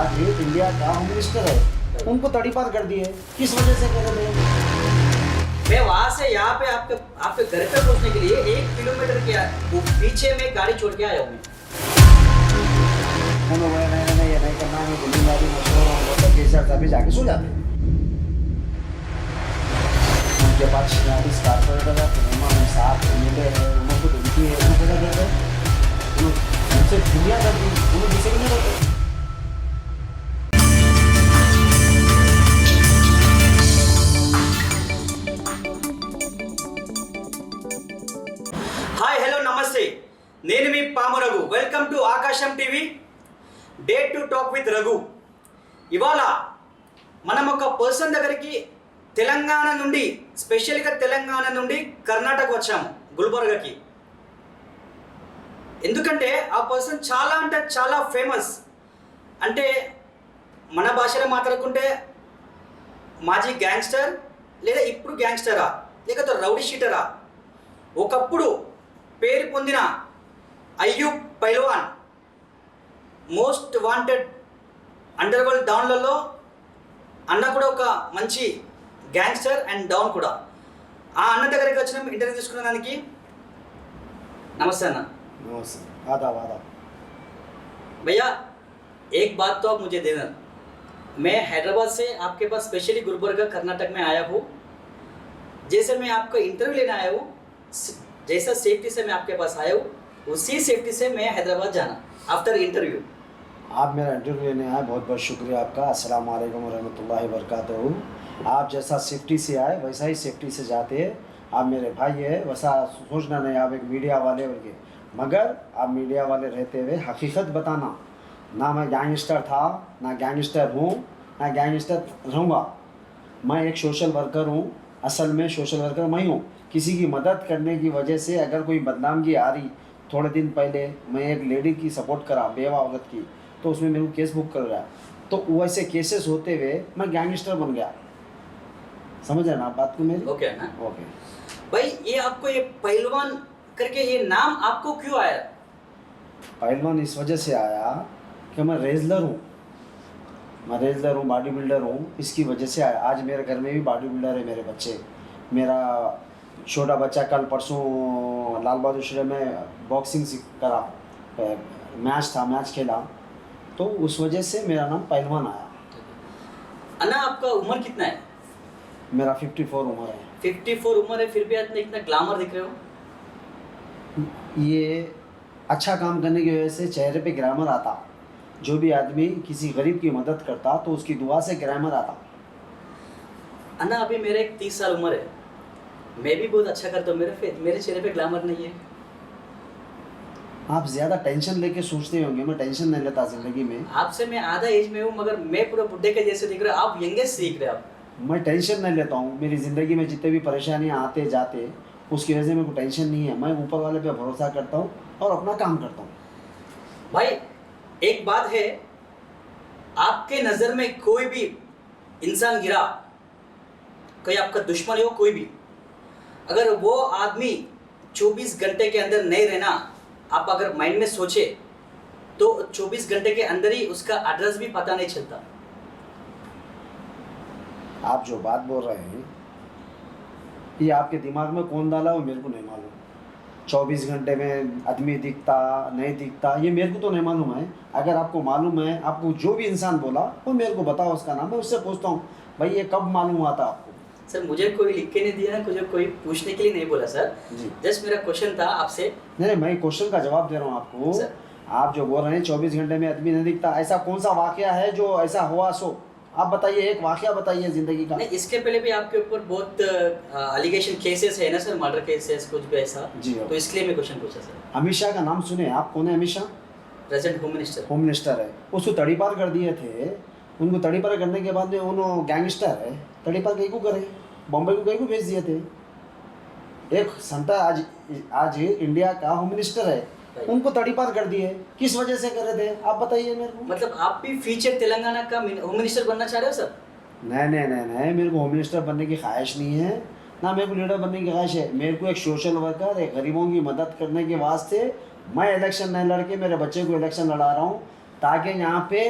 आज इंडिया का home minister है, उनको तड़ीपार कर दिए, किस वजह से कर रहे हैं? मैं वहां से यहाँ पे आपके आपके घर पे पहुंचने के लिए 1 किलोमीटर के वो पीछे में गाड़ी छोड़ के आया हूँ मैं। नहीं ये नहीं करना है, दिल्ली में भी मशहूर तो केसर अभी जाके सो जाते हैं। उनके पास छियालीस कारपोरेटर है, उन्होंने सात एमएलए है, उनको उनकी उनको क्या कहते हैं, उनसे दुनिया कर दी, उन्होंने जिसे भी नहीं करते। హాయ్ హలో నమస్తే, నేను మీ పాము రఘు. వెల్కమ్ టు ఆకాశం TV day to talk with Raghu. ఇవాళ మనం ఒక పర్సన్ దగ్గరికి తెలంగాణ నుండి, స్పెషల్గా తెలంగాణ నుండి కర్ణాటక వచ్చాము, గుల్బర్గాకి. ఎందుకంటే ఆ పర్సన్ చాలా అంటే చాలా ఫేమస్. అంటే మన భాషలో మాట్లాడుకుంటే మాజీ గ్యాంగ్స్టర్, లేదా ఇప్పుడు గ్యాంగ్స్టరా, లేకపోతే రౌడీ షీటరా, ఒకప్పుడు పేరు పొందిన Ayub Pailwan, most wanted under world డౌన్లలో అన్న కూడా ఒక మంచి గ్యాంగ్స్టర్ అండ్ డౌన్ కూడా. ఆ అన్న దగ్గరికి వచ్చిన ఇంటర్వ్యూ తీసుకునేదానికి. నమస్తే అన్న. नमस्ते, आदाब आदाब। भैया एक बात तो आप मुझे देना, मैं हैदराबाद से आपके पास स्पेशली गुलबर्गा कर्नाटक में आया हूँ. जैसे मैं आपका इंटरव्यू लेने आया हूँ, जैसा सेफ्टी से मैं आपके पास आया हूँ, उसी सेफ्टी से मैं हैदराबाद जाना आफ्टर इंटरव्यू. आप मेरा इंटरव्यू लेने आए, बहुत बहुत शुक्रिया आपका। अस्सलाम वालेकुम रहमतुल्लाहि वबरकातुहू। आप जैसा सेफ्टी से आए वैसा ही सेफ्टी से जाते हैं। आप मेरे भाई है, वैसा सोचना नहीं आप एक मीडिया वाले के, मगर आप मीडिया वाले रहते हुए हकीकत बताना। ना मैं गैंगस्टर था, ना गैंगस्टर हूँ, ना गैंगस्टर रहूँगा। मैं एक सोशल वर्कर हूँ, असल में सोशल वर्कर मैं हूँ। किसी की मदद करने की वजह से अगर कोई बदनामगी आ रही, थोड़े दिन पहले मैं एक लेडी की सपोर्ट करा, बेवा औरत की, तो उसमें मेरे को केस बुक कर रहा है, तो वैसे केसेस होते हुए मैं गैंगस्टर बन गया। समझ रहे ना आप बात को मेरी? ओके ना ओके। भाई, ये आपको ये पहलवान करके ये नाम आपको क्यों आया? पहलवान इस वजह से आया कि मैं रेसलर हूँ, मैं रेसलर हूँ, बॉडी बिल्डर हूँ, इसकी वजह से आया। आज मेरे घर में भी बॉडी बिल्डर है मेरे बच्चे। मेरा छोटा बच्चा कल परसों लाल बहादुर स्टेडियम में बॉक्सिंग करा, मैच था, मैच खेला, तो उस वजह से मेरा नाम पहलवान आया। अन्ना, आपका उम्र कितना है? मेरा 54 उम्र है। 54 उम्र है, फिर भी आपने इतना ग्लैमर दिख रहे हो. ये अच्छा काम करने की वजह से चेहरे पे ग्लैमर आता। जो भी आदमी किसी गरीब की मदद करता तो उसकी दुआ से ग्लैमर आता। अन्ना, अभी मेरे 30 साल उम्र है, मैं भी बहुत अच्छा करता हूँ, मेरे चेहरे पे ग्लैमर नहीं है. आप ज़्यादा टेंशन लेके सोचते होंगे, मैं टेंशन नहीं लेता ज़िंदगी में। आपसे मैं आधा एज में हूँ, मगर मैं पूरा बुढ़े के जैसे दिख रहा हूँ. आप यंगेस्ट दिख रहे हो. आप मैं टेंशन नहीं लेता हूँ। मेरी ज़िंदगी में जितने भी परेशानियाँ आते जाते, उसकी वजह से मेरे को टेंशन नहीं है। मैं ऊपर वाले पे भरोसा करता हूँ और अपना काम करता हूँ। भाई, एक बात है, आपके नज़र में कोई भी इंसान गिरा, कोई आपका दुश्मन हो, कोई भी, अगर वो आदमी 24 घंटे के अंदर नहीं रहना, आप अगर माइंड में सोचे, तो 24 घंटे के अंदर ही उसका एड्रेस भी पता नहीं चलता. आप जो बात बोल रहे हैं, ये आपके दिमाग में कौन डाला वो मेरे को नहीं मालूम। 24 घंटे में आदमी दिखता नहीं दिखता ये मेरे को तो नहीं मालूम है। अगर आपको मालूम है, आपको जो भी इंसान बोला वो मेरे को बताओ उसका नाम, मैं उससे पूछता हूँ भाई ये कब मालूम हुआ था आपको। सर, मुझे कोई लिख के नहीं दिया ना, मुझे कोई पूछने के लिए नहीं बोला सर. जी जस्ट मेरा क्वेश्चन था आपसे. नहीं, मैं क्वेश्चन का जवाब दे रहा हूँ आपको। सर, आप जो बोल रहे हैं 24 घंटे में आदमी नहीं दिखता, ऐसा कौन सा वाकया है जो ऐसा हुआ? सो आप बताइए, एक वाकया बताइए ज़िंदगी का। नहीं, इसके पहले भी आपके ऊपर बहुत एलिगेशन केसेस है ना सर, मर्डर केसेस, कुछ भी ऐसा. जी तो इसलिए मैं क्वेश्चन पूछा सर. अमित शाह का नाम सुने आप? कौन है Amit Shah? Present home minister. Home minister है। उसको तड़ीपार कर दिए थे। उनको तड़ीपार करने के बाद में उन्होंने गैंगस्टर है, तड़ीपार कहीं को करे, बॉम्बे को कहीं को भेज दिए थे। एक संता आज इंडिया का होम मिनिस्टर है, उनको तड़ीपार कर दिए, किस वजह से कर रहे थे आप बताइए मेरे को। मतलब आप भी फ्यूचर तेलंगाना का होम मिनिस्टर बनना चाह रहे हो सर? नहीं नहीं नहीं नहीं, मेरे को होम मिनिस्टर बनने की ख्वाहिश नहीं है, ना मेरे को लीडर बनने की ख्वाहिश है। मेरे को एक सोशल वर्कर, एक गरीबों की मदद करने के वास्ते मैं इलेक्शन नहीं लड़के मेरे बच्चे को इलेक्शन लड़ा रहा हूँ, ताकि यहाँ पे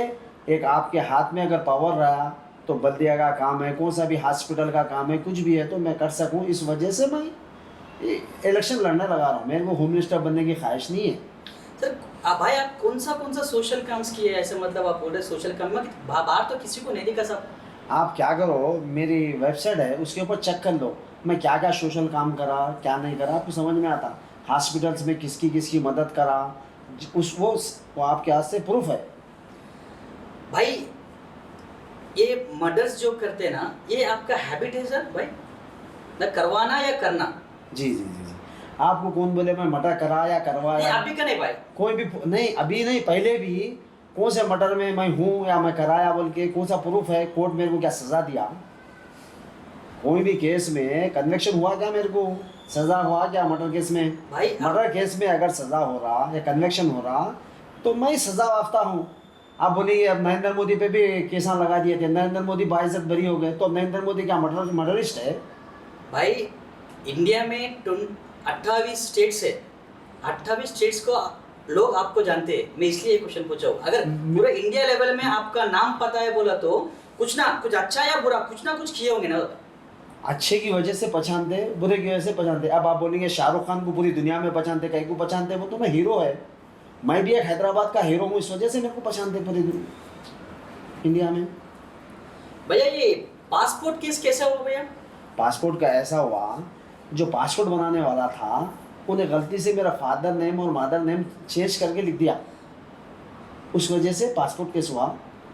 एक आपके हाथ में अगर पावर रहा तो बल्दिया का काम है, कौन सा भी हॉस्पिटल का काम है, कुछ भी है तो मैं कर सकूं। इस वजह से मैं इलेक्शन लड़ने लगा रहा हूँ। मेरे को होम मिनिस्टर बनने की ख्वाहिश नहीं है। सर भाई आप कौन सा सोशल काम्स किए हैं? ऐसे मतलब आप बोल रहे सोशल काम में बाहर तो किसी को नहीं दिखा साहब। आप क्या करो, मेरी वेबसाइट है उसके ऊपर चेक कर लो मैं क्या क्या सोशल काम करा, क्या नहीं करा, आपको समझ में आता। हॉस्पिटल्स में किसकी किसकी मदद करा, वो आपके हाथ से प्रूफ है। भाई ये मर्डर्स जो करते हैं ना, ये आपका हैबिट है सर भाई, ना करवाना या करना? जी जी जी जी। आपको कौन बोले मैं मर्डर करा या नहीं करवाया? अभी का नहीं भाई। कोई भी नहीं, अभी नहीं, पहले भी कौन से मर्डर में मैं हूँ या मैं कराया बोल के कौन सा प्रूफ है? कोर्ट मेरे को क्या सज़ा दिया? कोई भी केस में कन्विक्शन हुआ क्या? मेरे को सज़ा हुआ क्या मर्डर केस में? भाई मर्डर केस में अगर सज़ा हो रहा या कन्विक्शन हो रहा तो मैं सज़ा याफ्ता हूँ। आप बोलेंगे अब नरेंद्र मोदी पे भी केसा लगा दिए थे, नरेंद्र मोदी बाइज्जत बरी हो गए, तो अब नरेंद्र मोदी क्या मर्डरिस्ट है? भाई इंडिया में 28 स्टेट्स है, 28 स्टेट्स को लोग आपको जानते हैं। मैं इसलिए क्वेश्चन पूछा हूँ, अगर पूरे इंडिया लेवल में आपका नाम पता है बोला तो कुछ ना कुछ अच्छा या बुरा कुछ ना कुछ किए होंगे ना। अच्छे की वजह से पहचानते, बुरे की वजह से पहचानते। अब आप बोलेंगे शाहरुख खान को पूरी दुनिया में पहचानते, कहीं को पहचानते, वो तो मैं हीरो है। मैं भी एक हैदराबाद का हीरो हूँ, इस वजह से मेरे को पहचानते पूरी इंडिया में। भैया ये पासपोर्ट केस कैसा हुआ भैया? पासपोर्ट का ऐसा हुआ, जो पासपोर्ट बनाने वाला था उन्हें गलती से मेरा फादर नेम और मदर नेम चेंज करके लिख दिया, उस वजह से पासपोर्ट केस हुआ।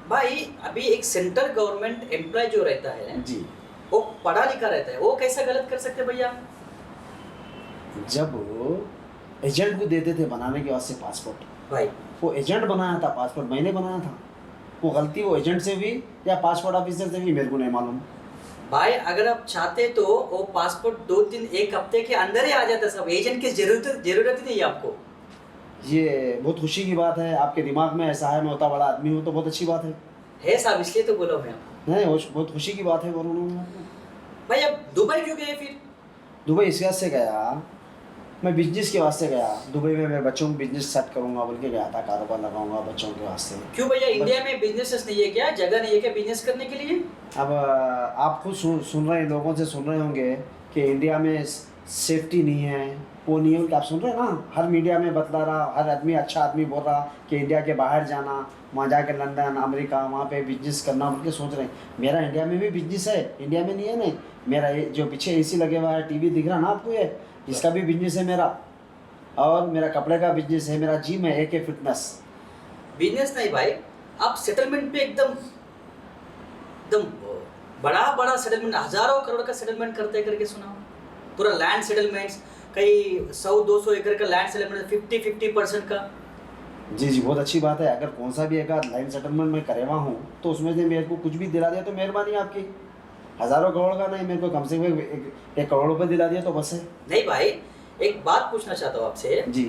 भाई अभी एक सेंट्रल गवर्नमेंट एम्प्लॉय जो रहता है जी, वो पढ़ा लिखा रहता है, वो कैसा गलत कर सकते भैया? जब एजेंट को देते थे बनाने के वास्ते पासपोर्ट, भाई वो एजेंट बनाया था पासपोर्ट, मैंने बनाया था। वो गलती वो एजेंट से हुई या पासपोर्ट ऑफिसर से हुई मेरे को नहीं मालूम। भाई अगर आप चाहते तो वो पासपोर्ट 2-3-1 हफ्ते के अंदर ही आ जाता सब, एजेंट की जरूरत ही नहीं है आपको। ये बहुत खुशी की बात है, आपके दिमाग में ऐसा है, मैं उतना बड़ा आदमी हूँ तो बहुत अच्छी बात है साहब, इसलिए तो बोला मैं आपको। नहीं, बहुत खुशी की बात है बोलूँ। भाई अब दुबई क्यों गए फिर? दुबई इस वास्ते गया, मैं बिजनेस के वास्ते गया। दुबई में मेरे बच्चों को बिजनेस सेट करूँगा बोल के गया था, कारोबार लगाऊंगा बच्चों के वास्ते। क्यों भैया, इंडिया में बिजनेस नहीं है क्या, जगह नहीं है क्या बिजनेस करने के लिए? अब आप खुद सुन रहे हैं, लोगों से सुन रहे होंगे कि इंडिया में सेफ्टी नहीं है, वो नहीं है, आप सुन रहे हैं ना, हर मीडिया में बतला रहा, हर आदमी अच्छा आदमी बोल रहा कि इंडिया के बाहर जाना, वहाँ जाकर लंदन अमेरिका वहाँ पे बिजनेस करना बोल के सोच रहे हैं। मेरा इंडिया में भी बिजनेस है, इंडिया में नहीं है नहीं। मेरा जो पीछे एसी लगे हुआ है, टीवी दिख रहा ना आपको, ये इसका भी बिजनेस है मेरा। और मेरा कपड़े का बिजनेस है, मेरा जिम है AK फिटनेस। बिजनेस नहीं भाई, आप सेटलमेंट पे एकदम बड़ा सेटलमेंट, हजारों करोड़ का सेटलमेंट करते करके सुना, पूरा लैंड सेटलमेंट्स, कई 100-200 एकड़ का लैंड सेटलमेंट 50% का। जी जी, बहुत अच्छी बात है। अगर कौन सा भी एक लाइन सेटलमेंट में करे हुआ हूँ तो उसमें से मेरे को कुछ भी दिला दिया तो मेहरबानी आपकी। हज़ारों करोड़ का नहीं, मेरे को कम से कम 1 करोड़ रुपये दिला दिया तो बस है। नहीं भाई, एक बात पूछना चाहता हूँ आपसे जी।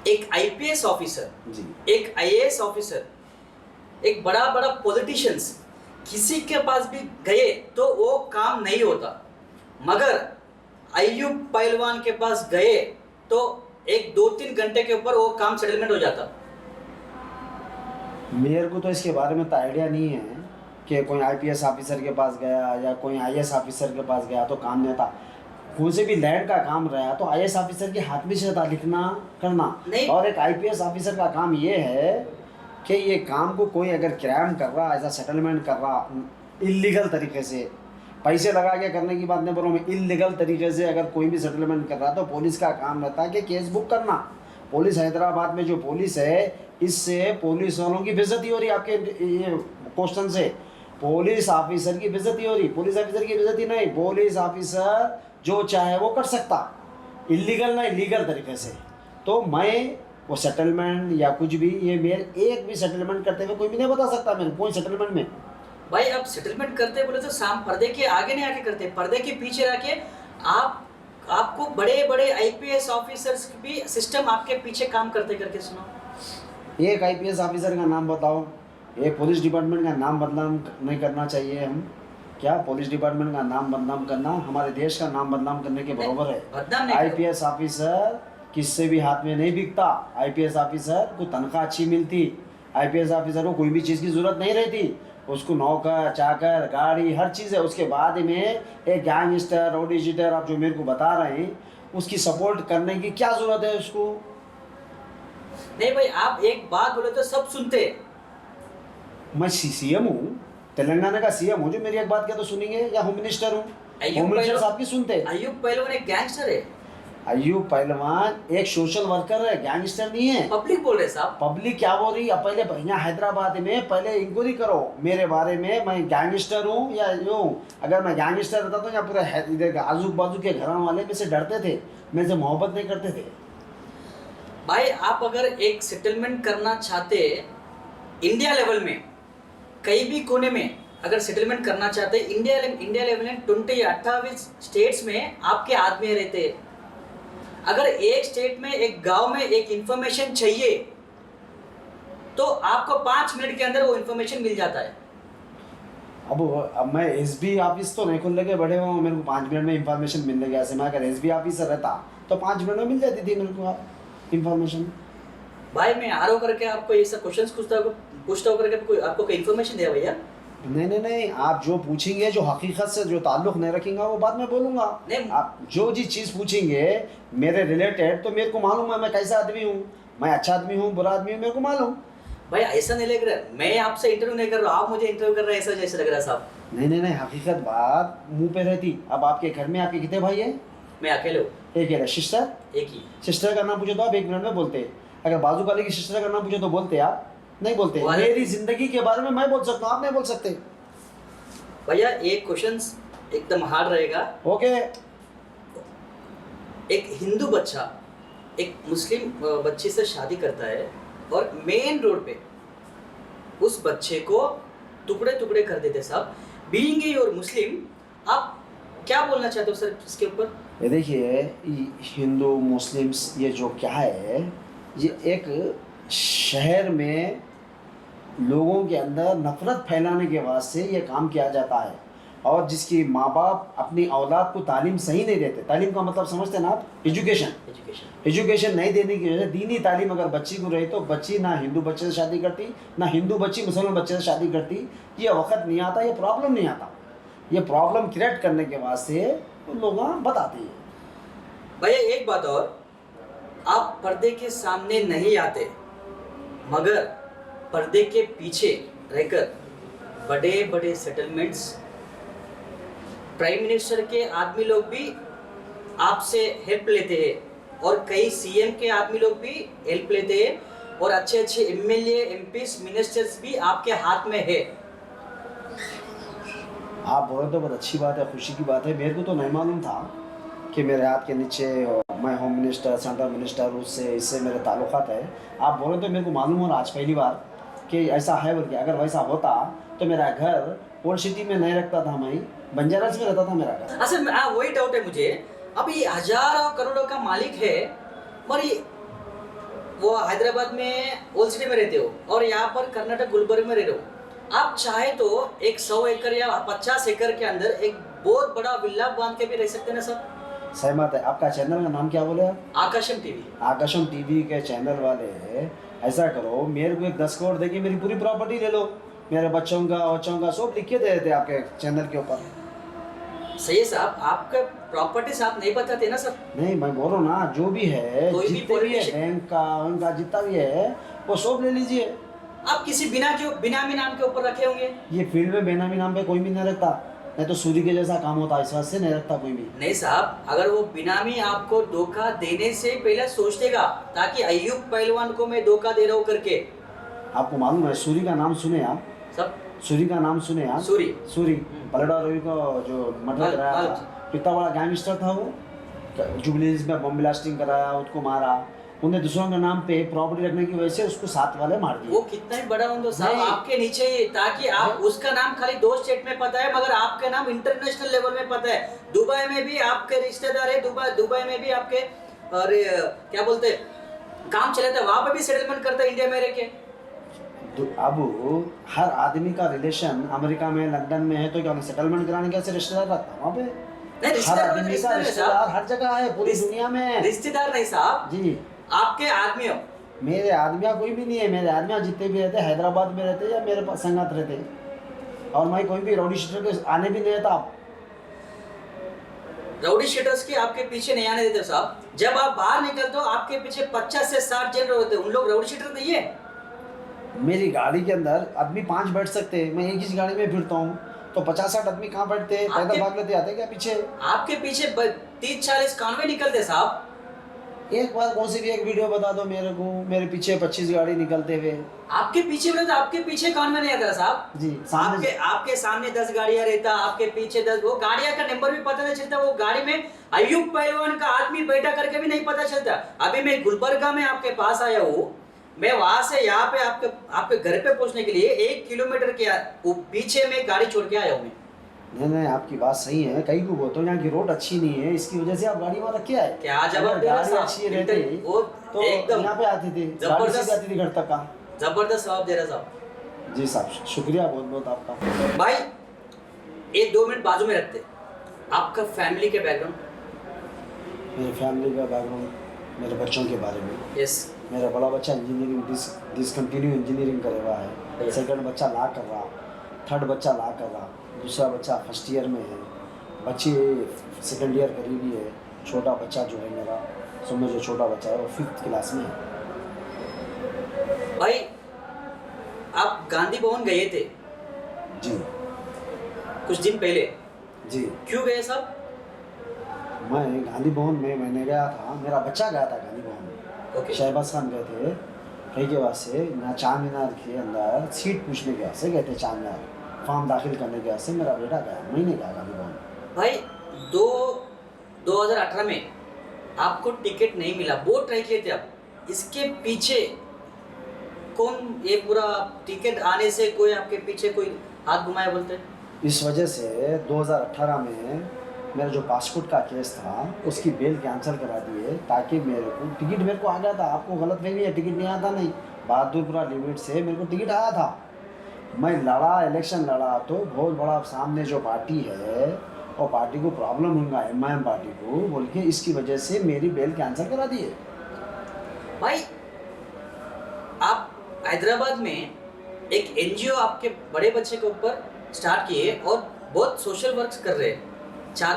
एक IPS ऑफिसर जी, एक IAS ऑफिसर, एक बड़ा पॉलिटिशियंस, किसी के पास भी गए तो वो काम नहीं होता, मगर अय्यूब पहलवान के पास गए तो 1-2-3 घंटे के ऊपर वो काम सेटलमेंट हो जाता। मेरे को तो इसके बारे में तो आइडिया नहीं है कि कोई IPS ऑफिसर के पास गया या कोई IAS ऑफिसर के पास गया तो काम नहीं होता। कौन से भी लैंड का काम रहा तो IAS ऑफिसर के हाथ में से था लिखना करना नहीं। और एक IPS ऑफिसर का काम ये है कि ये काम को कोई अगर क्राइम कर रहा, ऐसा सेटलमेंट कर रहा इलीगल तरीके से, पैसे लगा के करने की बात नहीं बोल रहा हूँ मैं, इलीगल तरीके से अगर कोई भी सेटलमेंट कर रहा तो पुलिस का काम रहता है कि केस बुक करना। पुलिस हैदराबाद में जो पुलिस है, इससे पुलिस वालों की बेइज्जती हो रही है। आपके ये क्वेश्चन से पुलिस ऑफिसर की बेइज्जती हो रही, पुलिस ऑफिसर की बेइज्जती नहीं, पुलिस ऑफिसर जो चाहे वो कर सकता, इलीगल ना लीगल तरीके से। तो मैं वो सेटलमेंट या कुछ भी, ये मेरे एक भी सेटलमेंट करते हुए कोई भी नहीं बता सकता मेरे कोई सेटलमेंट में। भाई आप सेटलमेंट करते बोले तो साम पर्दे के आगे नहीं आके करते, पर्दे के पीछे आके आपको बड़े IPS ऑफिसर्स भी सिस्टम आपके पीछे काम करते करके सुनो। एक IPS ऑफिसर का नाम बताओ, एक पुलिस डिपार्टमेंट का नाम बदनाम नहीं करना चाहिए हम क्या? पुलिस डिपार्टमेंट का नाम बदनाम करना हमारे देश का नाम बदनाम करने के बराबर है। बदनाम नहीं IPS ऑफिसर किससे भी हाथ में नहीं बिकता। IPS ऑफिसर को तनख्वाह अच्छी मिलती, आईपीएस ऑफिसर को कोई भी चीज़ की ज़रूरत नहीं रहती, उसको नौकर चाकर गाड़ी हर चीज़ है। उसके बाद में एक गैंगस्टर रोडी शीटर आप जो मेरे को बता रहे हैं, उसकी सपोर्ट करने की क्या ज़रूरत है उसको? नहीं भाई, आप एक बात बोले तो सब सुनते हैं। मैं सीएम हूँ, तेलंगाना का सीएम हूँ, जो मेरी एक बात क्या तो सुनेंगे? या होम मिनिस्टर हूँ, होम मिनिस्टर साहब की सुनते? अयूब पहलवान एक गैंगस्टर है। अयूब पहलवान एक सोशल वर्कर है, गैंगस्टर नहीं है। पब्लिक बोल रहे साहब। पब्लिक क्या बोल रही है? पहले यहाँ हैदराबाद में पहले इंक्वायरी करो मेरे बारे में, मैं गैंगस्टर हूँ या यूँ। अगर मैं गैंगस्टर रहता तो यहाँ पूरे इधर आजू बाजू के घर वाले में से डरते थे, मेरे से मोहब्बत नहीं करते थे। भाई आप अगर एक सेटलमेंट करना चाहते इंडिया लेवल में, कहीं भी कोने में अगर सेटलमेंट करना चाहते इंडिया लेवल में 28 स्टेट्स में आपके आदमी रहते हैं। अगर एक स्टेट में एक गांव में एक इंफॉर्मेशन चाहिए तो आपको 5 मिनट के अंदर वो इंफॉर्मेशन मिल जाता है। अब मैं एसबी ऑफिस तो नहीं खुलने के बड़े हुआ हूँ, मेरे को 5 मिनट में इंफॉर्मेशन मिलने गया। ऐसे मैं अगर एसबी ऑफिसर रहता तो 5 मिनट में मिल जाती थी मेरे को इंफॉर्मेशन। भाई मैं आरो करके आपको ऐसा क्वेश्चंस पूछता हूँ करके आपको कोई इंफॉर्मेशन दिया भैया? नहीं, आप जो पूछेंगे, जो हकीकत से जो ताल्लुक नहीं रखेंगे वो बात मैं बोलूँगा। नहीं, आप जो जी चीज़ पूछेंगे मेरे रिलेटेड तो मेरे को मालूम है मैं कैसा आदमी हूँ, मैं अच्छा आदमी हूँ बुरा आदमी हूँ, मेरे को मालूम। भाई ऐसा नहीं लग रहा, मैं आपसे इंटरव्यू नहीं कर रहा हूँ, आप मुझे इंटरव्यू कर रहे हैं ऐसा जैसे लग रहा है साहब। नहीं, हकीकत बात मुंह पे रहती। अब आपके घर में आपके कितने भाई हैं? मैं अकेले हूँ। एक है सिस्टर, एक ही। सिस्टर का नाम पूछो तो आप 1 मिनट में बोलते। अगर बाजू वाले की सिस्टर का नाम पूछो तो बोलते आप नहीं बोलते। मेरी जिंदगी के बारे में मैं बोल सकता हूँ, आप नहीं बोल सकते। भैया एक क्वेश्चंस एकदम हार्ड रहेगा। ओके। एक हिंदू बच्चा एक मुस्लिम बच्ची से शादी करता है और मेन रोड पे उस बच्चे को टुकड़े टुकड़े कर देते साहब। बीइंग योर मुस्लिम, आप क्या बोलना चाहते हो सर इसके ऊपर? ये देखिए, हिंदू मुस्लिम्स ये जो क्या है, ये एक शहर में लोगों के अंदर नफरत फैलाने के वास्ते ये काम किया जाता है। और जिसकी माँ बाप अपनी औलाद को तालीम सही नहीं देते, तालीम का मतलब समझते हैं ना आप? एजुकेशन नहीं देने की वजह से दीनी तालीम अगर बच्ची को रही तो बच्ची ना हिंदू बच्चे से शादी करती, ना हिंदू बच्ची मुसलमान बच्चे से शादी करती। ये वक्त नहीं आता, ये प्रॉब्लम नहीं आता। ये प्रॉब्लम क्रिएट करने के वास्ते लोग बताते हैं। भैया एक बात और, आप पर्दे के सामने नहीं आते मगर पर्दे के पीछे रहकर बड़े बड़े सेटलमेंट्स, प्राइम मिनिस्टर के आदमी लोग भी आपसे हेल्प लेते हैं और कई सीएम के आदमी लोग भी हेल्प लेते हैं और अच्छे अच्छे एमएलए एमपीस मिनिस्टर्स भी आपके हाथ में है। आप बोले तो बहुत अच्छी बात है, खुशी की बात है। मेरे को तो नहीं मालूम था कि मेरे हाथ के नीचे मैं होम मिनिस्टर सेंट्रल मिनिस्टर उससे इससे मेरे ताल्लुकात है। आप बोले तो मेरे को मालूम हो आज पहली बार कि ऐसा है। बोल के अगर वैसा होता तो मेरा घर ओल्ड सिटी में नहीं रखता था, मैं बंजारास में रहता था मेरा घर। अच्छा वही डाउट है मुझे, अभी हजारों करोड़ों का मालिक है और वो हैदराबाद में ओल्ड सिटी में रहते हो और यहाँ पर कर्नाटक गुलबर्ग में रह रहे हो। आप चाहे तो एक 100 एकड़ या 50 एकड़ के अंदर एक बहुत बड़ा विला बांध के भी रह सकते हैं ना सर। सहमत है। आपका चैनल का नाम क्या बोले आप? आकाशम टीवी। आकाशम टीवी के चैनल वाले ऐसा करो, मेरे को एक 10 करोड़ देके मेरी पूरी प्रॉपर्टी ले लो, मेरे बच्चों का सब लिख के दे देते आपके चैनल के ऊपर। सही है साहब, आपका प्रॉपर्टीज आप नहीं बताते ना सर। नहीं, मैं बोल रहा हूँ ना, जो भी है जितने भी है बैंक का उनका जितना भी है वो सब ले लीजिए। आप किसी बिनामी नाम के ऊपर रखे होंगे? ये फील्ड में बेनामी नाम पे कोई भी नहीं रखता, नहीं तो सूर्य के जैसा काम होता है, इस वास्ते नहीं रखता कोई भी। नहीं साहब, अगर वो बिनामी आपको धोखा देने से पहले सोच देगा ताकि अयूब पहलवान को मैं धोखा दे रहा हूँ करके। आपको मालूम है सूर्य का नाम सुने आप? सब सूर्य का नाम सुने आप? सूर्य पलड़ा रवि को जो मर्डर कराया था, कितना बड़ा गैंगस्टर था वो, जुबलीज में बम ब्लास्टिंग कराया, उसको मारा, उन्हें दूसरों के नाम पे प्रॉपर्टी रखने की वजह से उसको साथ वाले मार दिए। वो कितना ही बड़ा होगा साहब आपके नीचे ही, ताकि आप उसका नाम खाली 2 स्टेट में पता है मगर आपका नाम इंटरनेशनल लेवल में पता है। दुबई में भी आपके रिश्तेदार है, दुबई में भी आपके अरे क्या बोलते काम चले थे, वहाँ पे भी सेटलमेंट करता है इंडिया में रह के। अब हर आदमी का रिलेशन अमेरिका में लंदन में है तो क्या सेटलमेंट कराने कैसे रिश्तेदार रखता है वहाँ पे? हर आदमी का रिश्तेदार हर जगह है पूरी दुनिया में। रिश्तेदार नहीं साहब जी, आपके आदमी हो, मेरे आदमिया कोई भी नहीं है। मेरे आदमिया जितने भी रहते हैदराबाद में रहते या मेरे पास संगत रहते, और मैं कोई भी राउडी शीटर के आने भी नहीं देता। आप राउडी शीटर्स के आपके पीछे नहीं आने देते साहब। जब आप बाहर निकलते हो आपके पीछे 50 से 60 जन होते हैं, उन लोग राउडी शीटर नहीं है। मेरी गाड़ी के अंदर आदमी 5 बैठ सकते हैं, मैं एक ही गाड़ी में फिरता हूँ, तो 50-60 आदमी कहाँ बैठते हैं? पैदल आपके- भाग लेते आते क्या पीछे? आपके पीछे 30-40 कानवे निकलते साहब। एक बार कौन सी भी एक वीडियो बता दो मेरे को, मेरे पीछे 25 गाड़ी निकलते हुए। आपके पीछे बोले तो आपके पीछे कानवे नहीं आता साहब। जी, सामने आपके सामने 10 गाड़ियां रहता, आपके पीछे 10, वो गाड़ियां का नंबर भी पता नहीं चलता। वो गाड़ी में अयूब पहलवान का आदमी बैठा करके भी नहीं पता चलता। अभी मैं गुलबर्गा में आपके पास आया हूँ, मैं वहां से यहाँ पे आपके घर पे पहुंचने के लिए 1 किलोमीटर के वो पीछे में गाड़ी छोड़ के आया हूँ मैं। नहीं, आपकी बात सही है। कहीं को बोलते हो यहाँ की रोड अच्छी नहीं है, इसकी वजह से आप गाड़ी वहाँ रखे आए। क्या जवाब अगर दे रहा गाड़ी साहब? अच्छी रहती वो तो एकदम यहाँ पे आती थी, गाड़ी जबरदस्त। सीधी आती थी घर तक का। जबरदस्त जवाब दे रहा साहब। जी साहब, शुक्रिया बहुत बहुत आपका। भाई 1-2 मिनट बाजू में रखते, आपका फैमिली के बैकग्राउंड। मेरे फैमिली का बैकग्राउंड, मेरे बच्चों के बारे में। यस। मेरा बड़ा बच्चा इंजीनियरिंग डिसकंटिन्यू इंजीनियरिंग कर रहा है, सेकंड बच्चा ला कर रहा, थर्ड बच्चा ला कर रहा, दूसरा बच्चा फर्स्ट ईयर में है, बच्ची सेकंड ईयर करीबी है, छोटा बच्चा जो है मेरा, समझो जो छोटा बच्चा है वो 5th क्लास में है। भाई आप गांधी भवन गए थे जी कुछ दिन पहले, जी। क्यों गए साहब? मैं गांधी भवन में मैंने गया था, मेरा बच्चा गया था गांधी भवन में। ओके। शहबाज खान गए थे, कहीं के वास्ते ना चार मीनार के अंदर सीट पूछने के वास्ते गए थे, चार मीनार फॉर्म दाखिल करने के वास्ते मेरा बेटा गया, मैं नहीं गया गांधी भवन। भाई 2018 में आपको टिकट नहीं मिला, बहुत ट्राई किए थे आप, इसके पीछे कौन, ये पूरा टिकट आने से कोई आपके पीछे कोई हाथ घुमाया बोलते? इस वजह से 2018 में मेरा जो पासपोर्ट का केस था उसकी बेल कैंसिल करा दिए, ताकि मेरे को टिकट मेरे को आ गया था। आपको गलत फहमी है, टिकट नहीं आता नहीं, बहादुरपुरा लिमिट से मेरे को टिकट आया था। मैं लड़ा, इलेक्शन लड़ा, तो बहुत बड़ा सामने जो पार्टी है और पार्टी को प्रॉब्लम होगा, MIM पार्टी को बोल के, इसकी वजह से मेरी बेल कैंसिल करा दिए। भाई आप हैदराबाद में एक NGO आपके बड़े बच्चे के ऊपर स्टार्ट किए और बहुत सोशल वर्क्स कर रहे हैं।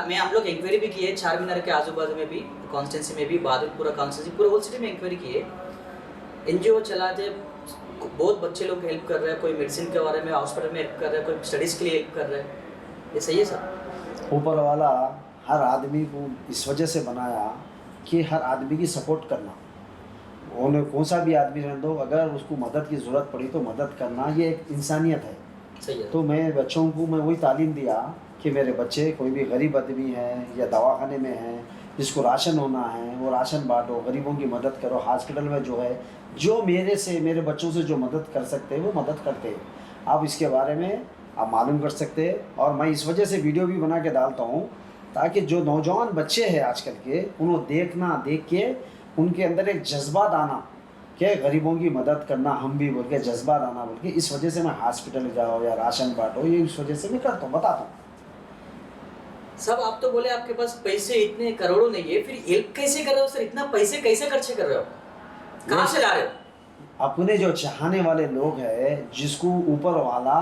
मैं हम लोग इंक्वायरी भी किए, चार मीनार के आजू बाजू में भी, कॉन्स्टेंसी में भी, बहादुरपुरा कॉन्स्टेंसी, पूरे होल सिटी में इंक्वायरी किए। NGO चलाते, बहुत बच्चे लोग हेल्प कर रहे हैं, कोई मेडिसिन के बारे में हॉस्पिटल में हेल्प कर रहा है, कोई स्टडीज़ के लिए हेल्प कर रहा है। ये सही है सर? ऊपर वाला हर आदमी को इस वजह से बनाया कि हर आदमी की सपोर्ट करना, उन्हें कौन सा भी आदमी रहने दो, अगर उसको मदद की ज़रूरत पड़ी तो मदद करना, ये एक इंसानियत है। सही है। तो मैं बच्चों को मैं वही तालीम दिया कि मेरे बच्चे कोई भी गरीब आदमी है या दवाखाने में है, जिसको राशन होना है वो राशन बांटो, गरीबों की मदद करो। हॉस्पिटल में जो है, जो मेरे बच्चों से जो मदद कर सकते हैं वो मदद करते हैं। आप इसके बारे में आप मालूम कर सकते हैं, और मैं इस वजह से वीडियो भी बना के डालता हूँ ताकि जो नौजवान बच्चे हैं आजकल के, उन्हें देख के उनके अंदर एक जज्बात आना कि गरीबों की मदद करना हम भी बोल के, जज्बात आना बोल के, इस वजह से मैं हॉस्पिटल जाओ या राशन बांटो, ये इस वजह से मैं करता हूँ, बताता हूँ। सब आप तो बोले आपके पास पैसे इतने करोड़ों नहीं है, फिर हेल्प कैसे कर रहे हो सर? इतना पैसे कैसे खर्चे कर रहे हो, कहाँ से ला रहे हो? अपने जो चाहने वाले लोग हैं, जिसको ऊपर वाला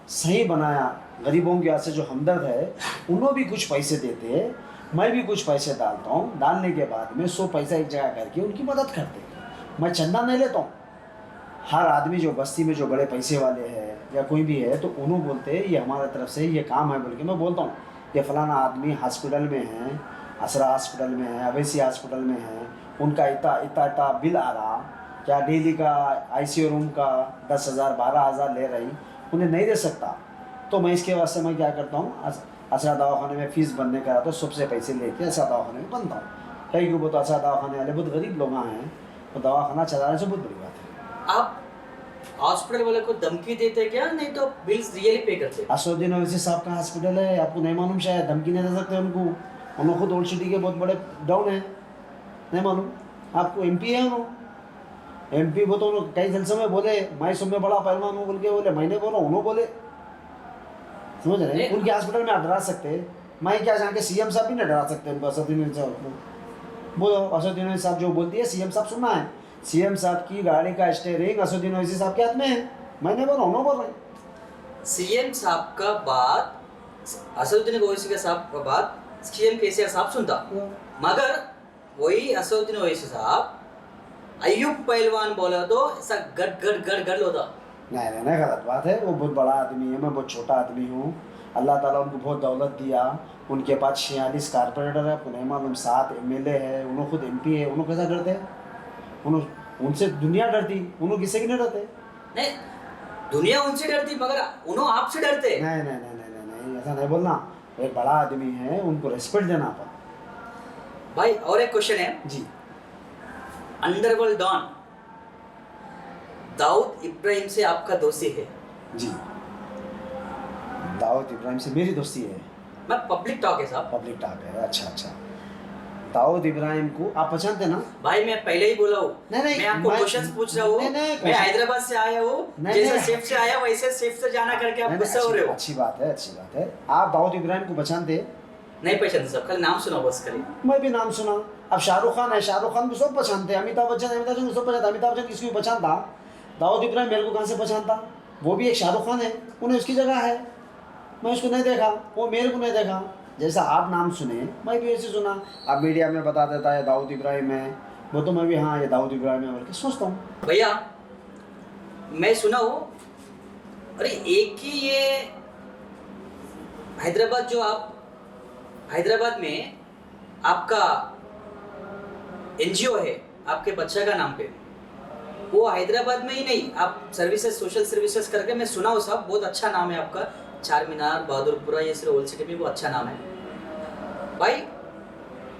सही बनाया, गरीबों के वास्ते जो हमदर्द है, उन्होंने भी कुछ पैसे देते हैं, मैं भी कुछ पैसे डालता हूँ। डालने के बाद में 100 पैसा एक जगह करके उनकी मदद करते हैं। मैं चंदा नहीं लेता हूँ। हर आदमी जो बस्ती में जो बड़े पैसे वाले हैं या कोई भी है, तो उन्होंने बोलते हैं ये हमारे तरफ से ये काम है बोल के, मैं बोलता हूँ कि फलाना आदमी हॉस्पिटल में है, असरा हॉस्पिटल में है, अवैसी हॉस्पिटल में है, उनका इतना बिल आ रहा, क्या डेली का ICU रूम का 10,000 12,000 ले रही, उन्हें नहीं दे सकता। तो मैं इसके वास्ते मैं क्या करता हूँ, असरा दवाखाने में फ़ीस भरने का तो सबसे पैसे लेके असरा दवाखाने में बनता हूँ। कई को बहुत असरा दवाखाने वाले बहुत गरीब लोग हैं, तो दवाखाना चलाने से बहुत बड़ी बात है। आप हॉस्पिटल वाले को धमकी देते क्या, नहीं तो बिल्स रियली पे करते? असरुद्दीन ओवैसी साहब का हॉस्पिटल है, आपको नहीं मालूम, शायद धमकी नहीं दे सकते उनको, उन्होंने खुद ओल्ड सिटी के बहुत बड़े डाउन है, नहीं मालूम आपको? MP है उन्होंने, MP वो तो कई जलसों में बोले मैं सुबह बड़ा पहलवान हूँ बोल के बोले, मैंने बोला उन्होंने बोले, समझ रहे हैं? उनके हॉस्पिटल में आप डरा सकते, मैं क्या जाके CM साहब भी नहीं डरा सकते उनको, असरुद्दीन साहब को बोलो, असरुद्दीन साहब जो बोलती है CM साहब सुनना है, सीएम साहब की गाड़ी का स्टीयरिंग असदुद्दीन ओवैसी साहब के हाथ में है। मैं नहीं बोल रहा हूँ, मैं बोल रहा हूँ। सीएम साहब का बात असदुद्दीन ओवैसी के साहब का बात सीएम केसीआर साहब सुनता, मगर वही असदुद्दीन ओवैसी साहब अयूब पहलवान बोला तो ऐसा गट गट गट गट होता। नहीं नहीं नहीं, गलत बात है। वो बहुत बड़ा आदमी है, मैं बहुत छोटा आदमी हूँ। अल्लाह ताला उनको बहुत दौलत दिया। उनके पास 46 कारपोरेटर है, आपको नहीं मालूम, 7 एमएलए है, उन्होंने खुद एमपी है। उन्होंने कैसा डरते हैं? उनसे दुनिया डरती, उन्होंने किसी की नहीं डरते। नहीं, दुनिया उनसे डरती मगर उन्होंने आपसे डरते। नहीं नहीं नहीं नहीं नहीं नहीं, ऐसा नहीं बोलना। एक बड़ा आदमी है, उनको रिस्पेक्ट देना अपन। भाई और एक क्वेश्चन है जी अंडरवर्ल्ड डॉन दाऊद इब्राहिम से आपका दोस्ती है? जी, दाऊद इब्राहिम से मेरी दोस्ती है। मैं पब्लिक टॉक है साहब। पब्लिक टॉक है, अच्छा अच्छा। दाऊद इब्राहिम को आप पहचानते ना? भाई मैं पहले ही बोला हूँ, नहीं, नहीं, मैं आपको मैं- क्वेश्चंस पूछ रहा हूँ। नहीं, नहीं, मैं question- हैदराबाद से आया हूँ, नहीं, जैसे नहीं, सेफ से आया वैसे सेफ से जाना करके आप नहीं, गुस्सा हो रहे हो। अच्छी बात है, अच्छी बात है। आप दाऊद इब्राहिम को पहचानते? नहीं पहचानते साहब, कल नाम सुना बस कल। मैं भी नाम सुना। अब शाहरुख खान है, शाहरुख खान को सब पहचानते हैं। अमिताभ बच्चन है, अमिताभ बच्चन को सब पहचानता। अमिताभ बच्चन किसी को पहचानता? दाऊद इब्राहिम मेरे को कहाँ से पहचानता? वो भी एक शाहरुख खान है, उन्हें उसकी जगह है। मैं उसको नहीं देखा, वो मेरे को नहीं देखा। जैसा आप नाम सुने मैं भी ऐसे सुना। अब मीडिया में बता देता है दाऊद इब्राहिम है, वो तो मैं भी हाँ ये दाऊद इब्राहिम है बोल के सोचता हूँ। भैया मैं सुना हूँ, अरे एक ही ये हैदराबाद जो आप हैदराबाद में आपका एनजीओ है आपके बच्चे का नाम पे, वो हैदराबाद में ही नहीं, आप सर्विसेज सोशल सर्विसेज करके मैं सुना हूँ साहब, बहुत अच्छा नाम है आपका। चार मीनार, बहादुरपुरा, ये सिर्फ ओल्ड सिटी में वो अच्छा नाम है भाई।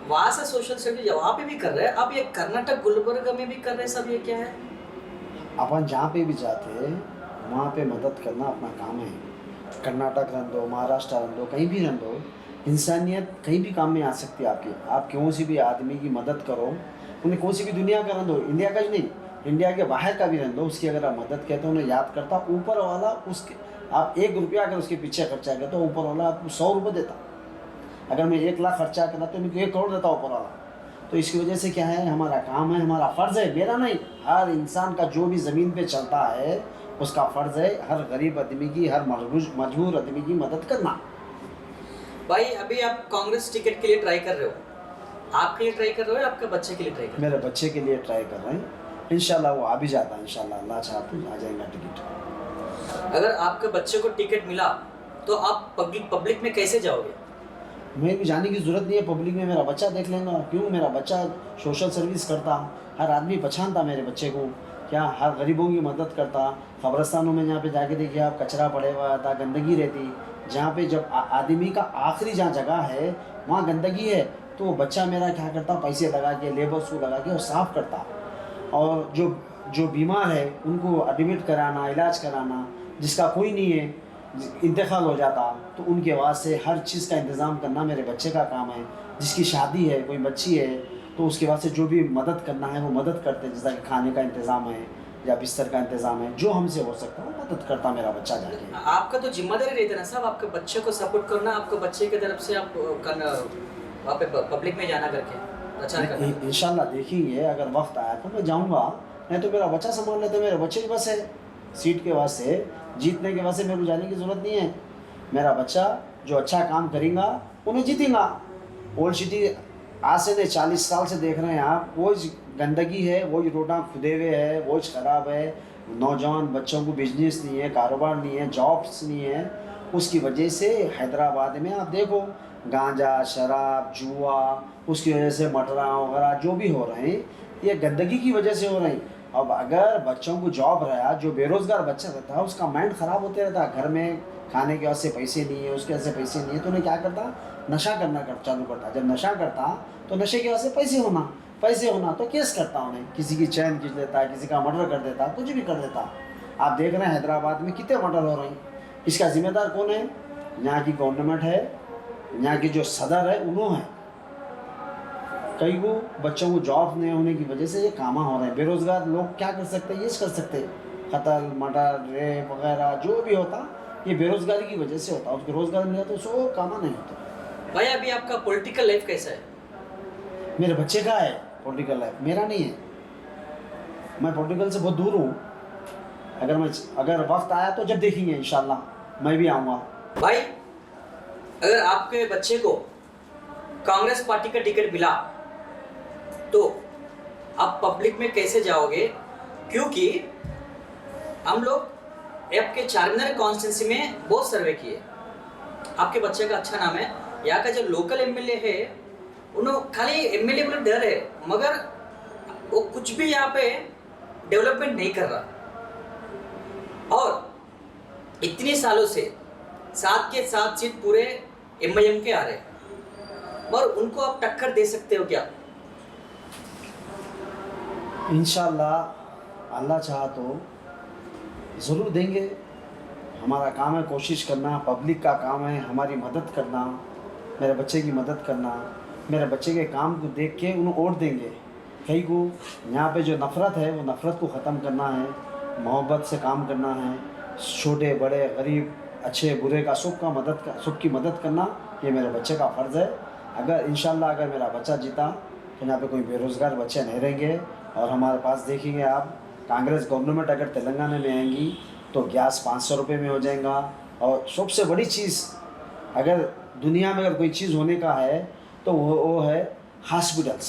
वहाँ से सोशल सर्विस वहाँ पे भी कर रहे हैं आप, ये कर्नाटक गुलबर्गा में भी कर रहे हैं सब, ये क्या है? अपन जहाँ पे भी जाते हैं वहाँ पे मदद करना अपना काम है। कर्नाटक रह दो, महाराष्ट्र रह दो, कहीं भी रह दो, इंसानियत कहीं भी काम में आ सकती है आपकी। आप कौन सी भी आदमी की मदद करो, उन्हें कौन सी भी दुनिया का रह दो, इंडिया का ही नहीं, इंडिया के बाहर का भी रह दो, उसकी अगर आप मदद कहते हो उन्हें याद करता, ऊपर वाला उसके आप 1 रुपया अगर उसके पीछे खर्चा करते तो ऊपर वाला आपको 100 रुपये देता। अगर मैं 1 लाख खर्चा करता तो उनको 1 करोड़ देता ऊपर वाला। तो इसकी वजह से क्या है, हमारा काम है, हमारा फ़र्ज़ है, मेरा नहीं, हर इंसान का जो भी ज़मीन पे चलता है उसका फ़र्ज़ है हर गरीब आदमी की, हर मजबूर आदमी की मदद करना। भाई अभी आप कांग्रेस टिकट के लिए ट्राई कर रहे हो, आपके लिए ट्राई कर रहे हो या आपके बच्चे के लिए ट्राई कर रहे मेरे बच्चे के लिए ट्राई कर रहे हैं, इंशाल्लाह वो आ भी जाता है, इंशाल्लाह अल्लाह चाहा तो आ जाएगा टिकट। हो? अगर आपके बच्चे को टिकट मिला तो आप पब्लिक में कैसे जाओगे? मैं भी जाने की ज़रूरत नहीं है पब्लिक में, मेरा बच्चा देख लेगा। क्यों, मेरा बच्चा सोशल सर्विस करता, हर आदमी पहचानता मेरे बच्चे को, क्या हर गरीबों की मदद करता। कब्रस्तानों में जहाँ पे जाके देखिए आप, कचरा पड़े हुआ था, गंदगी रहती, जहाँ पे जब आदमी का आखिरी जहाँ जगह है वहाँ गंदगी है, तो बच्चा मेरा क्या करता, पैसे लगा के, लेबर्स को लगा के वो साफ़ करता। और जो बीमार है उनको एडमिट कराना, इलाज कराना, जिसका कोई नहीं है, इंतकाल हो जाता, तो उनके वास्ते हर चीज़ का इंतज़ाम करना मेरे बच्चे का काम है। जिसकी शादी है, कोई बच्ची है, तो उसके वास्ते जो भी मदद करना है वो मदद करते हैं, जैसा कि खाने का इंतज़ाम है या बिस्तर का इंतज़ाम है, जो हमसे हो सकता है वो मदद करता मेरा बच्चा जाके। आपका तो जिम्मेदारी रहती है ना साहब, आपके बच्चे को सपोर्ट करना, आपके बच्चे की तरफ से आप वहाँ पे पब्लिक में जाना करके प्रचार करना। इंशाल्लाह देखेंगे, अगर वक्त आया तो मैं जाऊँगा, नहीं तो मेरा बच्चा संभाल लेते। मेरे बच्चे के पास है सीट के वास्ते, जीतने के वास्ते मेरे को जाने की ज़रूरत नहीं है। मेरा बच्चा जो अच्छा काम करेगा उन्हें जीतेगा। ओल्ड सिटी आज से नहीं 40 साल से देख रहे हैं आप, वो गंदगी है, वो रोडां खुदे हुए है, वो ख़राब है, नौजवान बच्चों को बिजनेस नहीं है, कारोबार नहीं है, जॉब्स नहीं है। उसकी वजह से हैदराबाद में आप देखो गांजा, शराब, जुआ, उसकी वजह से मटरा वगैरह जो भी हो रहे हैं, ये गंदगी की वजह से हो रहे हैं। अब अगर बच्चों को जॉब रहा, जो बेरोज़गार बच्चा रहता है उसका माइंड ख़राब होते रहता है, घर में खाने के वास्ते पैसे नहीं है, उसके वास्ते पैसे नहीं है, तो उन्हें क्या करता, नशा करना चालू करता। जब नशा करता तो नशे के वास्ते पैसे होना तो केस करता उन्हें, किसी की चैन खींच लेता, किसी का मर्डर कर देता, कुछ भी कर देता। आप देख रहे हैं हैदराबाद में कितने मर्डर हो रहे हैं, इसका जिम्मेदार कौन है? यहाँ की गवर्नमेंट है, यहाँ की जो सदर है उन्होंने है। कई को बच्चों को जॉब नहीं होने की वजह से ये काम हो रहे हैं। बेरोज़गार लोग क्या कर सकते हैं, ये कर सकते हैं, कत्ल, मर्डर, रेप वगैरह जो भी होता ये बेरोज़गारी की वजह से होता। उसको रोज़गार मिला तो सो कामा नहीं होता। भाई अभी आपका पॉलिटिकल लाइफ कैसा है? मेरे बच्चे का है पॉलिटिकल लाइफ, मेरा नहीं है। मैं पॉलिटिकल से बहुत दूर हूँ। अगर वक्त आया तो जब देखेंगे इंशाल्लाह मैं भी आऊँगा। भाई अगर आपके बच्चे को कांग्रेस पार्टी का टिकट मिला तो आप पब्लिक में कैसे जाओगे? क्योंकि हम लोग आपके चारमीनार कॉन्स्टिट्यूंसी में बहुत सर्वे किए, आपके बच्चे का अच्छा नाम है, यहाँ का जो लोकल एमएलए है उन्होंने खाली एमएलए बोले डर है, मगर वो कुछ भी यहाँ पे डेवलपमेंट नहीं कर रहा। और इतने सालों से 7 के 7 सीट पूरे एमआईएम के आ रहे, और उनको आप टक्कर दे सकते हो क्या? इंशाल्लाह अल्लाह चाहा तो ज़रूर देंगे। हमारा काम है कोशिश करना, पब्लिक का काम है हमारी मदद करना, मेरे बच्चे की मदद करना, मेरे बच्चे के काम को देख के उन्हें वोट देंगे। कहीं को यहाँ पे जो नफ़रत है वो नफ़रत को ख़त्म करना है, मोहब्बत से काम करना है, छोटे बड़े गरीब अच्छे बुरे का सबकी मदद करना ये मेरे बच्चे का फ़र्ज़ है। अगर इंशाल्लाह अगर मेरा बच्चा जीता तो यहाँ पे कोई बेरोज़गार बच्चे नहीं रहेंगे। और हमारे पास देखेंगे आप, कांग्रेस गवर्नमेंट अगर तेलंगाना में आएंगी तो गैस 500 रुपये में हो जाएगा। और सबसे बड़ी चीज़, अगर दुनिया में अगर कोई चीज़ होने का है तो वो है हॉस्पिटल्स।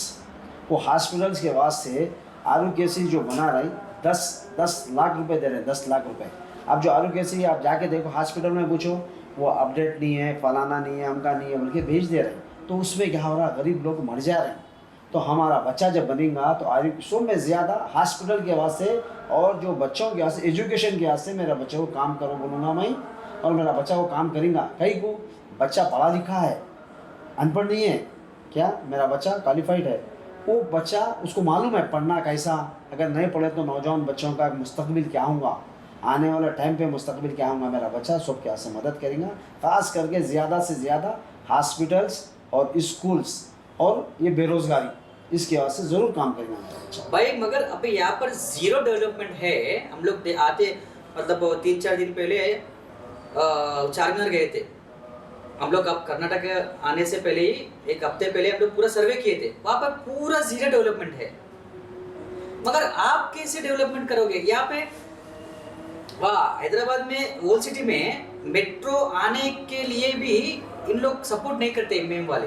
वो हॉस्पिटल्स के वास्ते आरोग्यश्री जो बना रही 10 लाख रुपए दे रहे हैं, 10 लाख रुपए। अब जो आरोग्यश्री आप जाके देखो हॉस्पिटल में पूछो, वो अपडेट नहीं है, फलाना नहीं है, अमका नहीं है, बल्कि भेज दे रहे हैं। तो उसमें क्या हो रहा, गरीब लोग मर जा रहे हैं। तो हमारा बच्चा जब बनेगा तो आरोग्य में ज़्यादा हॉस्पिटल के वास्ते और जो बच्चों के वास्ते एजुकेशन के वास्ते मेरा बच्चे को काम करो बोलूँगा मैं, और मेरा बच्चा वो काम करेगा। कहीं को बच्चा पढ़ा लिखा है, अनपढ़ नहीं है क्या, मेरा बच्चा क्वालिफाइड है। वो बच्चा उसको मालूम है पढ़ना कैसा, अगर नहीं पढ़े तो नौजवान बच्चों का मुस्तकबिल क्या होगा, आने वाले टाइम पे मुस्तकबिल क्या होगा। मेरा बच्चा सब क्या से मदद करेगा, ख़ास करके ज़्यादा से ज़्यादा हॉस्पिटल्स और स्कूल्स और ये बेरोज़गारी, इसके वास्ते ज़रूर काम करेगा मेरा बच्चा। भाई मगर अभी यहाँ पर जीरो डेवलपमेंट है। हम लोग आते मतलब 3-4 दिन पहले चारमीनार गए थे हम लोग। अब कर्नाटक आने से पहले ही 1 हफ्ते पहले हम लोग पूरा सर्वे किए थे, वहाँ पर पूरा जीरो डेवलपमेंट है। मगर आप कैसे डेवलपमेंट करोगे यहाँ पे? वाह, हैदराबाद में ओल्ड सिटी में मेट्रो आने के लिए भी इन लोग सपोर्ट नहीं करते एमएम वाले।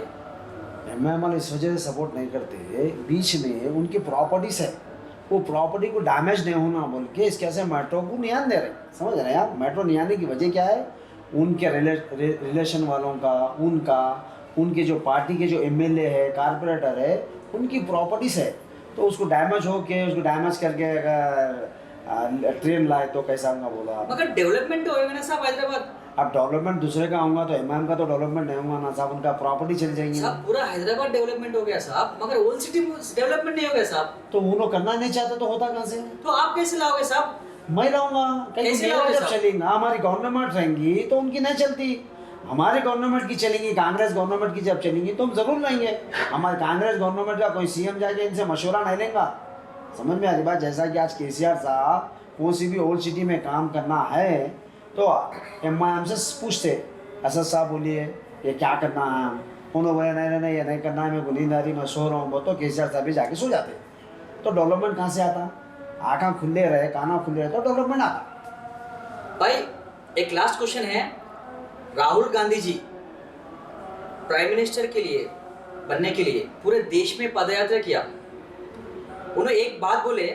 एमएम वाले इस वजह से सपोर्ट नहीं करते, बीच में उनकी प्रॉपर्टीज है, वो प्रॉपर्टी को डैमेज नहीं होना बोल के इसके ऐसे मेट्रो को नहीं आने दे रहे। समझ रहे हैं आप? मेट्रो नहीं आने की वजह क्या है? उनके रिलेशन वालों का, उनके जो पार्टी के जो एमएलए है, कारपोरेटर है, उनकी प्रॉपर्टीज है। तो उसको डैमेज करके अगर ट्रेन लाए तो कैसा होगा बोला। मगर डेवलपमेंट तो होएगा ना साहब हैदराबाद। अब डेवलपमेंट दूसरे का होगा तो एमएम का तो डेवलपमेंट नहीं होगा ना साहब, उनका प्रॉपर्टी चली जाएंगी। साहब पूरा हैदराबाद डेवलपमेंट हो गया साहब, मगर ओल्ड सिटी डेवलपमेंट नहीं हो गया साहब। तो वो लोग करना नहीं चाहते तो होता कहाँ से? तो आप कैसे लाओगे साहब? मैं लाऊंगा, कैसे मेरा लाओगे जब साहब? चलेगा, हमारी गवर्नमेंट रहेंगी तो उनकी नहीं चलती, हमारी गवर्नमेंट की चलेंगी। कांग्रेस गवर्नमेंट की जब चलेंगी तो हम जरूर लेंगे। हमारे कांग्रेस गवर्नमेंट का कोई सीएम जाके इनसे मशवरा नहीं लेगा। समझ में आ रही बात? जैसा कि आज केसीआर साहब कौन सी भी ओल्ड सिटी में काम करना है तो एमआईएम से पूछते, असद साहब बोलिए ये क्या करना है, उन्होंने बोले नहीं ये नहीं करना है, मेरे को नींद आ रही, मैं सो रहा हूँ, तो केसीआर साहब भी जाके सो जाते। तो डेवलपमेंट कहाँ से आता? आँखें खुले रहे, काना खुले रहे तो डेवलपमेंट आता। भाई एक लास्ट क्वेश्चन है, राहुल गांधी जी प्राइम मिनिस्टर के लिए बनने के लिए पूरे देश में पदयात्रा किया। उन्होंने एक बात बोले,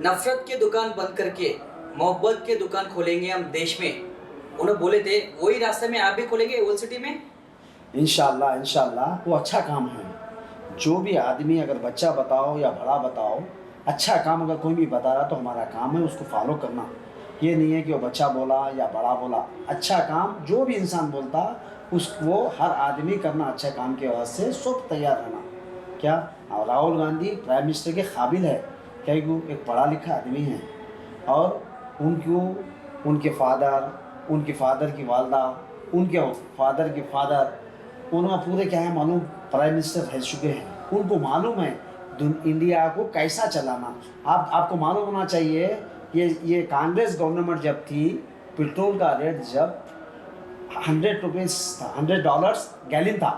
नफरत की दुकान बंद करके मोहब्बत की दुकान खोलेंगे हम देश में। उन्होंने बोले थे, वही रास्ते में आप भी खोलेंगे ओल्ड सिटी में? इंशाल्लाह वो अच्छा काम है। जो भी आदमी अगर बच्चा बताओ या बड़ा बताओ, अच्छा काम अगर कोई भी बता रहा तो हमारा काम है उसको फॉलो करना। ये नहीं है कि वो बच्चा बोला या बड़ा बोला, अच्छा काम जो भी इंसान बोलता वो हर आदमी करना, अच्छा काम के वास्ते सब तैयार रहना। क्या राहुल गांधी प्राइम मिनिस्टर के काबिल है? क्या वो एक पढ़ा लिखा आदमी है, और उनके फादर की वालदा, उनके फादर के फादर, उन्होंने पूरे क्या है मालूम प्राइम मिनिस्टर रह चुके हैं। उनको मालूम है इंडिया को कैसा चलाना। आपको मालूम होना चाहिए, ये कांग्रेस गवर्नमेंट जब थी, पेट्रोल का रेट जब $100 गैलन था।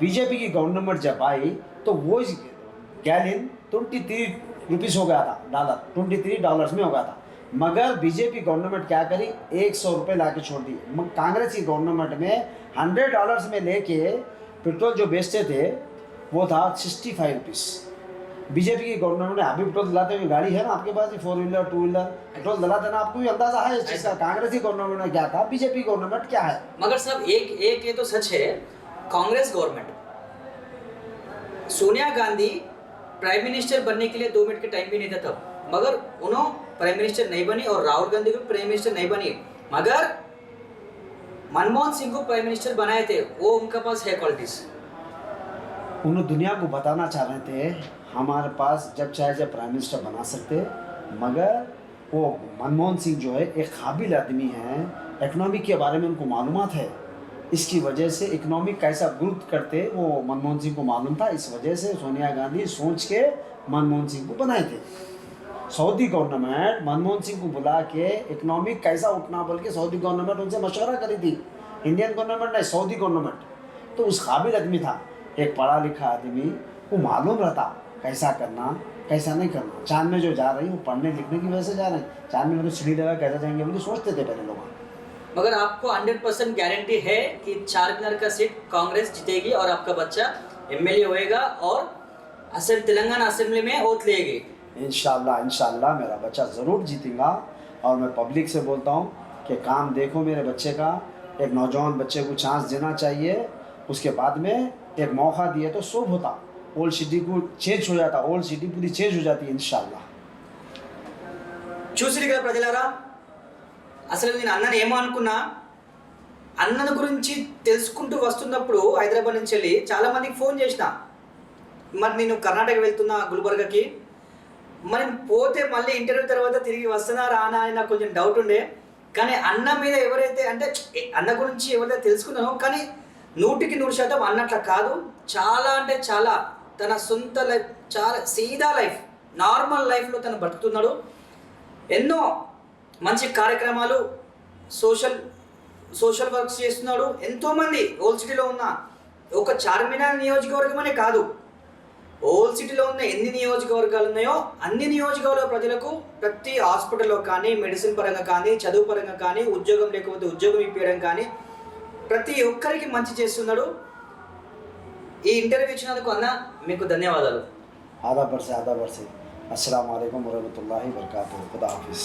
बीजेपी की गवर्नमेंट जब आई तो वो गैलन रुपीस हो गया था, डॉलर $23 में हो गया था। मगर बीजेपी गवर्नमेंट क्या करी, 100 रुपये ला के छोड़ दी। कांग्रेस की गवर्नमेंट में $100 में लेके पेट्रोल जो बेचते थे वो था 65 रुपीस। बीजेपी की गवर्नमेंट ने अभी पेट्रोल दिलाते हुए गाड़ी है ना आपके पास, 4 व्हीलर 2 व्हीलर पेट्रोल दिलाते ना, आपको भी अंदाजा है इस चीज़ का। कांग्रेस की गवर्नमेंट ने क्या था, बीजेपी गवर्नमेंट क्या है। मगर साहब एक ये तो सच है, Congress government, Sonia Gandhi prime minister बनने के लिए 2 मिनट के टाइम भी नहीं था तब, मगर उन्होंने प्राइम मिनिस्टर नहीं बनी, और राहुल गांधी को प्राइम मिनिस्टर नहीं बनी, मगर मनमोहन सिंह को प्राइम मिनिस्टर बनाए थे। वो उनके पास है क्वालिटीज। उन्होंने दुनिया को बताना चाह रहे थे हमारे पास जब चाहे जब प्राइम मिनिस्टर बना सकते, मगर वो मनमोहन सिंह जो है एक काबिल आदमी है, इकनॉमी के बारे में उनको मालूमात है, इसकी वजह से इकनॉमिक कैसा ग्रोथ करते वो मनमोहन सिंह को मालूम था। इस वजह से सोनिया गांधी सोच के मनमोहन सिंह को बनाए थे। सऊदी गवर्नमेंट मनमोहन सिंह को बुला के इकनॉमिक कैसा उठना बोल के सऊदी गवर्नमेंट उनसे मशवरा करी थी, इंडियन गवर्नमेंट नहीं, सऊदी गवर्नमेंट। तो उस काबिल आदमी था, एक पढ़ा लिखा आदमी, वो मालूम रहता कैसा करना कैसा नहीं करना। चांद में जो जा रही वो पढ़ने लिखने की वजह से जा रहे हैं, चांद में तो सीढ़ी लगा कैसे जाएंगे बोले सोचते थे पहले लोग। मगर आपको 100% गारंटी है कि चारमीनार का सीट कांग्रेस जीतेगी और आपका बच्चा एमएलए होएगा और तेलंगाना असेंबली में वोट लेगी। इंशाल्लाह मेरा बच्चा ज़रूर जीतेगा। और मैं पब्लिक से बोलता हूँ कि काम देखो मेरे बच्चे का, एक नौजवान बच्चे को चांस देना चाहिए, उसके बाद में एक मौका दिए तो शुभ होता, ओल्ड सिटी को चेंज हो जाता, ओल्ड सिटी पूरी चेंज हो जाती इंशाल्लाह। చూసిరు కదా ప్రజలారా, అసలు నేను అన్నని ఏమో అనుకున్నా, అన్నను గురించి తెలుసుకుంటూ వస్తున్నప్పుడు హైదరాబాద్ నుంచి వెళ్ళి చాలామందికి ఫోన్ చేసిన, మరి నేను కర్ణాటక వెళ్తున్నా గుల్బర్గాకి, మరి పోతే మళ్ళీ ఇంటర్వ్యూ తర్వాత తిరిగి వస్తున్నా రానా అని నాకు కొంచెం డౌట్ ఉండే. కానీ అన్న మీద ఎవరైతే అంటే అన్న గురించి ఎవరైతే తెలుసుకున్నానో, కానీ 100% అన్నట్ల కాదు, చాలా అంటే చాలా తన సొంత లైఫ్, చాలా సీదా లైఫ్, నార్మల్ లైఫ్లో తను బతుకుతున్నాడు. ఎన్నో మంచి కార్యక్రమాలు, సోషల్ వర్క్స్ చేస్తున్నాడు. ఎంతోమంది ఓల్డ్ సిటీలో ఉన్న ఒక చార్మినార్ నియోజకవర్గం అనే కాదు, ఓల్డ్ సిటీలో ఉన్న ఎన్ని నియోజకవర్గాలు ఉన్నాయో అన్ని నియోజకవర్గాల ప్రజలకు ప్రతి హాస్పిటల్లో కానీ, మెడిసిన్ పరంగా కానీ, చదువు పరంగా కానీ, ఉద్యోగం లేకపోతే ఉద్యోగం ఇప్పించడం కానీ ప్రతి ఒక్కరికి మంచి చేస్తున్నాడు. ఈ ఇంటర్వ్యూ ఇచ్చినందుకు అన్న మీకు ధన్యవాదాలు. आधा बरसे अस्सलाम वालेकुम वरहमतुल्लाहि वबरकातुहू। खुदा हाफिज़।